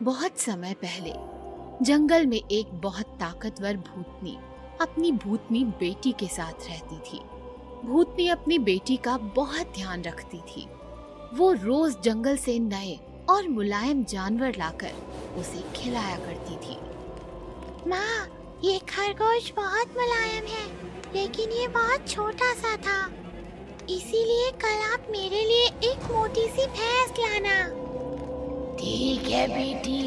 बहुत समय पहले जंगल में एक बहुत ताकतवर भूतनी अपनी भूतनी बेटी के साथ रहती थी। भूतनी अपनी बेटी का बहुत ध्यान रखती थी। वो रोज जंगल से नए और मुलायम जानवर लाकर उसे खिलाया करती थी। माँ, ये खरगोश बहुत मुलायम है, लेकिन ये बहुत छोटा सा था। इसीलिए कल आप मेरे लिए एक मोटी सी भैंस लाना। ठीक है बेटी।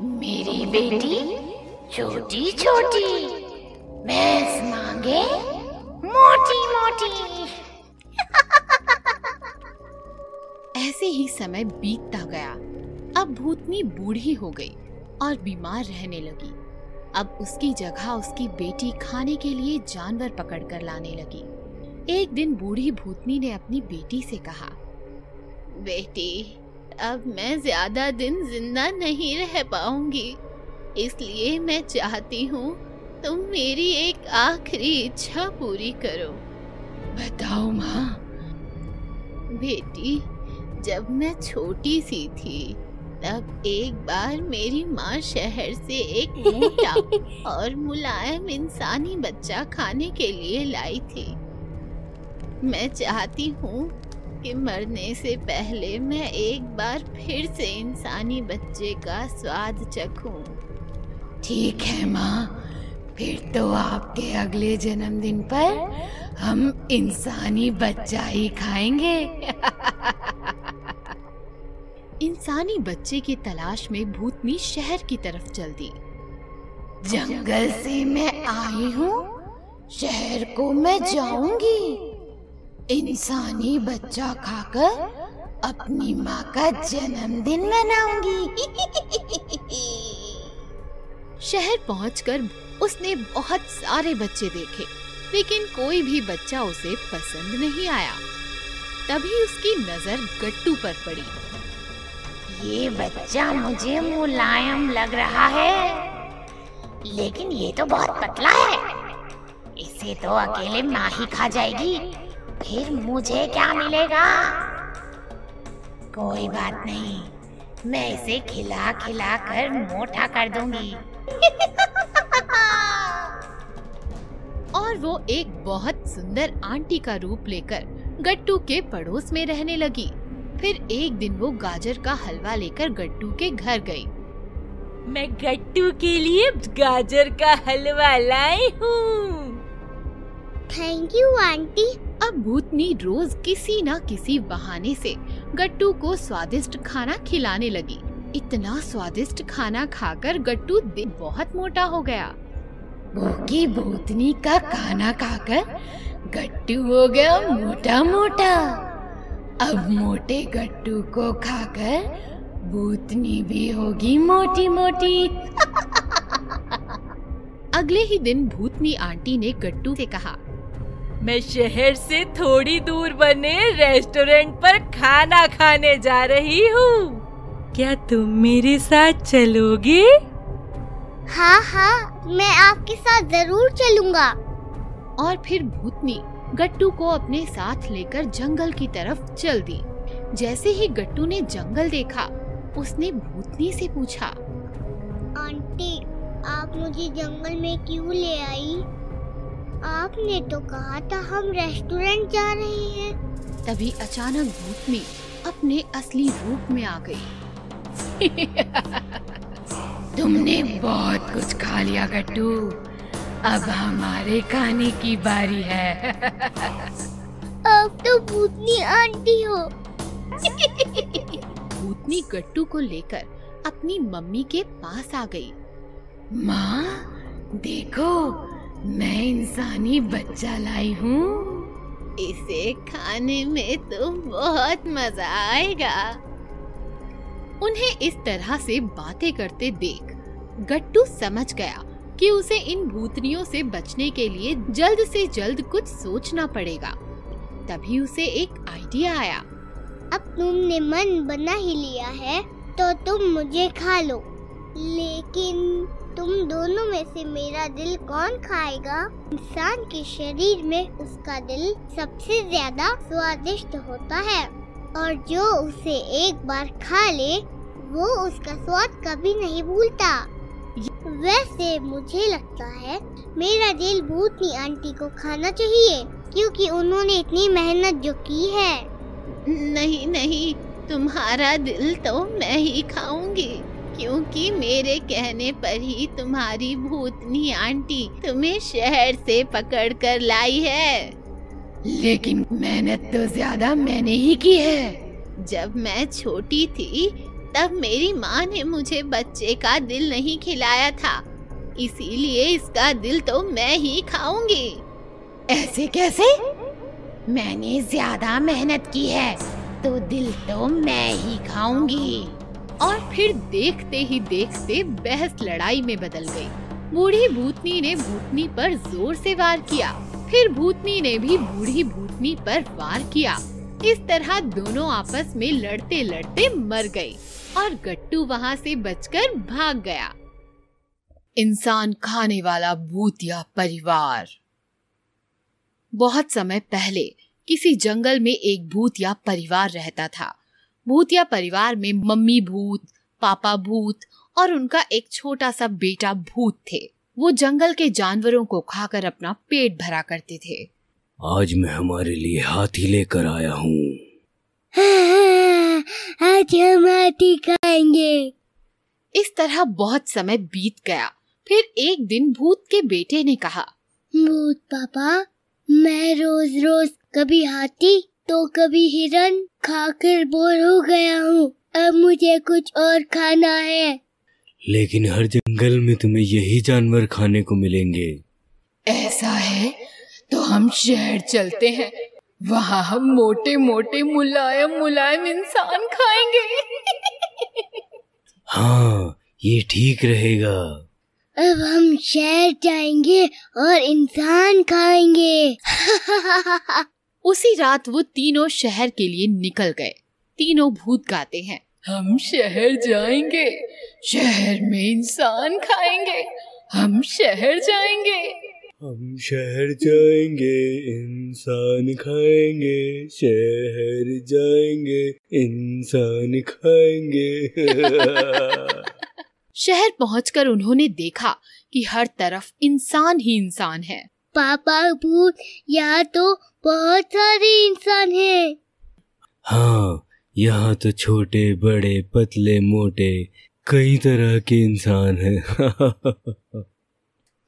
मेरी बेटी छोटी छोटी, भैंस मांगे मोटी मोटी। ऐसे ही समय बीतता गया। अब भूतनी बूढ़ी हो गई और बीमार रहने लगी। अब उसकी जगह उसकी बेटी खाने के लिए जानवर पकड़ कर लाने लगी। एक दिन बूढ़ी भूतनी ने अपनी बेटी से कहा, बेटी, अब मैं ज्यादा दिन जिंदा नहीं रह पाऊंगी, इसलिए मैं चाहती हूँ तुम मेरी एक आखिरी इच्छा पूरी करो। बताओ माँ। बेटी, जब मैं छोटी सी थी तब एक बार मेरी माँ शहर से एक मोटा और मुलायम इंसानी बच्चा खाने के लिए लाई थी। मैं चाहती हूँ कि मरने से पहले मैं एक बार फिर से इंसानी बच्चे का स्वाद चखूं। ठीक है माँ, फिर तो आपके अगले जन्मदिन पर हम इंसानी बच्चा ही खाएंगे। इंसानी बच्चे की तलाश में भूतनी शहर की तरफ चल दी। जंगल से मैं आई हूँ, शहर को मैं जाऊंगी। इंसानी बच्चा खाकर अपनी माँ का जन्मदिन मनाऊंगी। शहर पहुंचकर उसने बहुत सारे बच्चे देखे, लेकिन कोई भी बच्चा उसे पसंद नहीं आया। तभी उसकी नजर गट्टू पर पड़ी। ये बच्चा मुझे मुलायम लग रहा है, लेकिन ये तो बहुत पतला है। इसे तो अकेले माँ ही खा जाएगी, फिर मुझे क्या मिलेगा? कोई बात नहीं, मैं इसे खिला खिला कर मोटा कर दूंगी। और वो एक बहुत सुंदर आंटी का रूप लेकर गट्टू के पड़ोस में रहने लगी। फिर एक दिन वो गाजर का हलवा लेकर गट्टू के घर गई। मैं गट्टू के लिए गाजर का हलवा लाई हूँ। Thank you aunty. अब भूतनी रोज किसी न किसी बहाने से गट्टू को स्वादिष्ट खाना खिलाने लगी। इतना स्वादिष्ट खाना खाकर गट्टू बहुत मोटा हो गया। भूखी भूतनी का खाना खाकर गट्टू हो गया मोटा मोटा। अब मोटे गट्टू को खाकर भूतनी भी होगी मोटी मोटी। अगले ही दिन भूतनी आंटी ने गट्टू से कहा, मैं शहर से थोड़ी दूर बने रेस्टोरेंट पर खाना खाने जा रही हूँ। क्या तुम मेरे साथ चलोगे? हाँ हाँ, मैं आपके साथ जरूर चलूँगा। और फिर भूतनी गट्टू को अपने साथ लेकर जंगल की तरफ चल दी। जैसे ही गट्टू ने जंगल देखा, उसने भूतनी से पूछा, आंटी, आप मुझे जंगल में क्यों ले आई? आपने तो कहा था हम रेस्टोरेंट जा रहे हैं। तभी अचानक भूतनी अपने असली रूप में आ गई। तुमने बहुत कुछ खा लिया गट्टू, अब हमारे खाने की बारी है। अब तो भूतनी आंटी हो। भूतनी गट्टू को लेकर अपनी मम्मी के पास आ गई। माँ, देखो, मैं इंसानी बच्चा लाई हूँ। इसे खाने में तो बहुत मजा आएगा। उन्हें इस तरह से बातें करते देख गट्टू समझ गया कि उसे इन भूतनियों से बचने के लिए जल्द से जल्द कुछ सोचना पड़ेगा। तभी उसे एक आइडिया आया। अब तुमने मन बना ही लिया है तो तुम मुझे खा लो, लेकिन तुम दोनों में से मेरा दिल कौन खाएगा? इंसान के शरीर में उसका दिल सबसे ज्यादा स्वादिष्ट होता है। और जो उसे एक बार खा ले वो उसका स्वाद कभी नहीं भूलता। वैसे मुझे लगता है मेरा दिल भूतनी आंटी को खाना चाहिए, क्योंकि उन्होंने इतनी मेहनत जो की है। नहीं नहीं, तुम्हारा दिल तो मैं ही खाऊंगी, क्योंकि मेरे कहने पर ही तुम्हारी भूतनी आंटी तुम्हें शहर से पकड़ कर लाई है। लेकिन मेहनत तो ज्यादा मैंने ही की है। जब मैं छोटी थी तब मेरी माँ ने मुझे बच्चे का दिल नहीं खिलाया था, इसीलिए इसका दिल तो मैं ही खाऊंगी। ऐसे कैसे? मैंने ज्यादा मेहनत की है तो दिल तो मैं ही खाऊंगी। और फिर देखते ही देखते बहस लड़ाई में बदल गई। बूढ़ी भूतनी ने भूतनी पर जोर से वार किया, फिर भूतनी ने भी बूढ़ी भूतनी पर वार किया। इस तरह दोनों आपस में लड़ते लड़ते मर गए और गट्टू वहाँ से बचकर भाग गया। इंसान खाने वाला भूतिया परिवार। बहुत समय पहले किसी जंगल में एक भूतिया परिवार रहता था। भूतिया परिवार में मम्मी भूत, पापा भूत और उनका एक छोटा सा बेटा भूत थे। वो जंगल के जानवरों को खाकर अपना पेट भरा करते थे। आज मैं हमारे लिए हाथी लेकर आया हूँ। आज हम हाथी खाएंगे। इस तरह बहुत समय बीत गया। फिर एक दिन भूत के बेटे ने कहा, भूत पापा, मैं रोज रोज कभी हाथी तो कभी हिरन खाकर बोर हो गया हूँ। अब मुझे कुछ और खाना है। लेकिन हर जंगल में तुम्हें यही जानवर खाने को मिलेंगे। ऐसा है तो हम शहर चलते हैं, वहाँ हम मोटे मोटे मुलायम मुलायम इंसान खाएंगे। हाँ, ये ठीक रहेगा। अब हम शहर जाएंगे और इंसान खाएंगे। उसी रात वो तीनों शहर के लिए निकल गए। तीनों भूत गाते हैं, हम शहर जाएंगे, शहर में इंसान खाएंगे। हम शहर जाएंगे, हम शहर जाएंगे, इंसान खाएंगे। शहर जाएंगे, इंसान खाएंगे। शहर पहुंचकर उन्होंने देखा कि हर तरफ इंसान ही इंसान है। पापा भूत, यहाँ तो बहुत सारे इंसान हैं। हाँ, यहाँ तो छोटे बड़े पतले मोटे कई तरह के इंसान हैं।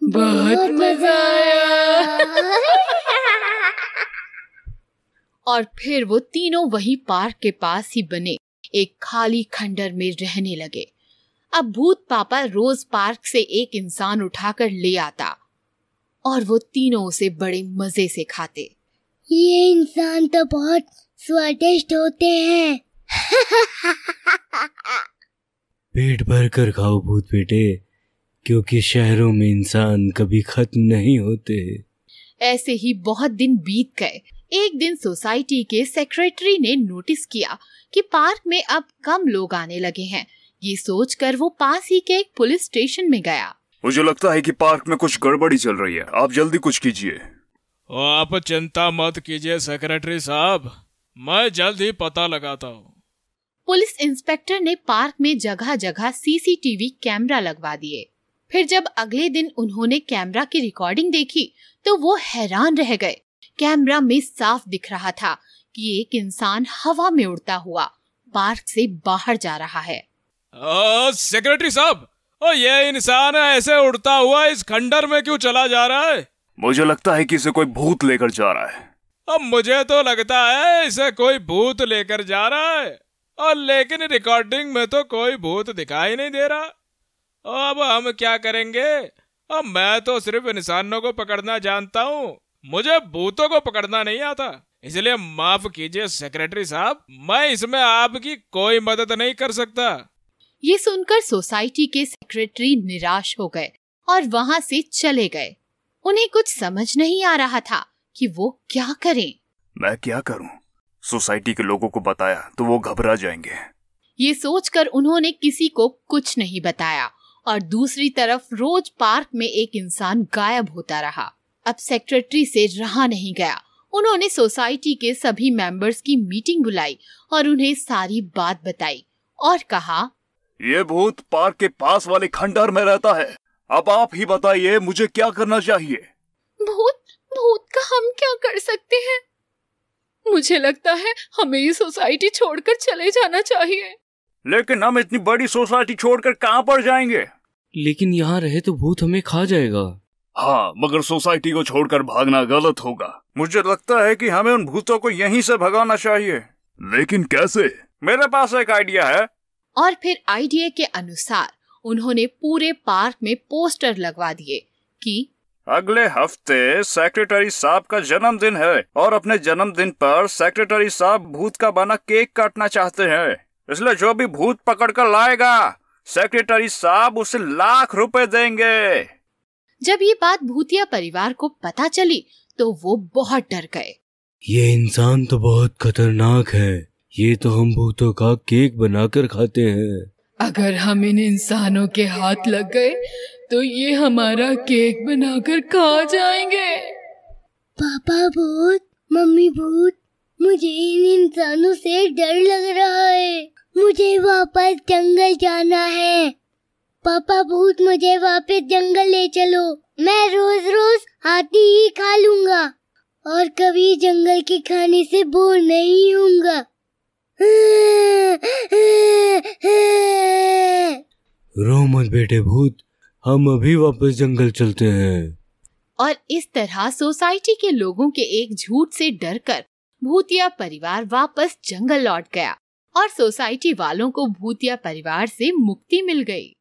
बहुत मजा आया। और फिर वो तीनों वही पार्क के पास ही बने एक खाली खंडर में रहने लगे। अब भूत पापा रोज पार्क से एक इंसान उठाकर ले आता और वो तीनों उसे बड़े मजे से खाते। ये इंसान तो बहुत स्वादिष्ट होते हैं। पेट भर कर खाओ भूत बेटे, क्योंकि शहरों में इंसान कभी खत्म नहीं होते। ऐसे ही बहुत दिन बीत गए। एक दिन सोसाइटी के सेक्रेटरी ने नोटिस किया कि पार्क में अब कम लोग आने लगे हैं। ये सोचकर वो पास ही के एक पुलिस स्टेशन में गया। मुझे लगता है कि पार्क में कुछ गड़बड़ी चल रही है, आप जल्दी कुछ कीजिए। आप चिंता मत कीजिए सेक्रेटरी साहब, मैं जल्द ही पता लगाता हूँ। पुलिस इंस्पेक्टर ने पार्क में जगह जगह सीसीटीवी कैमरा लगवा दिए। फिर जब अगले दिन उन्होंने कैमरा की रिकॉर्डिंग देखी तो वो हैरान रह गए। कैमरा में साफ दिख रहा था कि एक इंसान हवा में उड़ता हुआ पार्क से बाहर जा रहा है। सेक्रेटरी साहब, ये इंसान ऐसे उड़ता हुआ इस खंडर में क्यों चला जा रहा है? मुझे लगता है कि इसे कोई भूत लेकर जा रहा है। अब मुझे तो लगता है इसे कोई भूत लेकर जा रहा है, और लेकिन रिकॉर्डिंग में तो कोई भूत दिखाई नहीं दे रहा। अब हम क्या करेंगे? अब मैं तो सिर्फ इंसानों को पकड़ना जानता हूँ, मुझे भूतों को पकड़ना नहीं आता। इसलिए माफ कीजिए सेक्रेटरी साहब, मैं इसमें आपकी कोई मदद नहीं कर सकता। ये सुनकर सोसाइटी के सेक्रेटरी निराश हो गए और वहाँ से चले गए। उन्हें कुछ समझ नहीं आ रहा था कि वो क्या करें। मैं क्या करूं? सोसाइटी के लोगों को बताया तो वो घबरा जाएंगे। ये सोचकर उन्होंने किसी को कुछ नहीं बताया और दूसरी तरफ रोज पार्क में एक इंसान गायब होता रहा। अब सेक्रेटरी से रहा नहीं गया उन्होंने सोसाइटी के सभी मेंबर्स की मीटिंग बुलाई और उन्हें सारी बात बताई और कहा, ये भूत पार्क के पास वाले खंडहर में रहता है। अब आप ही बताइए मुझे क्या करना चाहिए। भूत का हम क्या कर सकते हैं? मुझे लगता है हमें ये सोसाइटी छोड़कर चले जाना चाहिए। लेकिन हम इतनी बड़ी सोसाइटी छोड़कर कहाँ पर जाएंगे? लेकिन यहाँ रहे तो भूत हमें खा जाएगा। हाँ, मगर सोसाइटी को छोड़कर भागना गलत होगा। मुझे लगता है कि हमें उन भूतों को यहीं से भगाना चाहिए। लेकिन कैसे? मेरे पास एक आइडिया है। और फिर आइडिया के अनुसार उन्होंने पूरे पार्क में पोस्टर लगवा दिए कि अगले हफ्ते सेक्रेटरी साहब का जन्मदिन है और अपने जन्मदिन पर सेक्रेटरी साहब भूत का बना केक काटना चाहते हैं। इसलिए जो भी भूत पकड़ कर लाएगा सेक्रेटरी साहब उसे ₹1,00,000 देंगे। जब ये बात भूतिया परिवार को पता चली तो वो बहुत डर गए। ये इंसान तो बहुत खतरनाक है। ये तो हम भूतों का केक बनाकर खाते हैं। अगर हम इन इंसानों के हाथ लग गए तो ये हमारा केक बनाकर खा जाएंगे। पापा भूत, मम्मी भूत, मुझे इन इंसानों से डर लग रहा है। मुझे वापस जंगल जाना है। पापा भूत, मुझे वापस जंगल ले चलो। मैं रोज रोज हाथी ही खा लूंगा और कभी जंगल के खाने से बोर नहीं होऊंगा। रो मत बेटे भूत, हम अभी वापस जंगल चलते हैं। और इस तरह सोसाइटी के लोगों के एक झूठ से डरकर भूतिया परिवार वापस जंगल लौट गया और सोसाइटी वालों को भूतिया परिवार से मुक्ति मिल गई।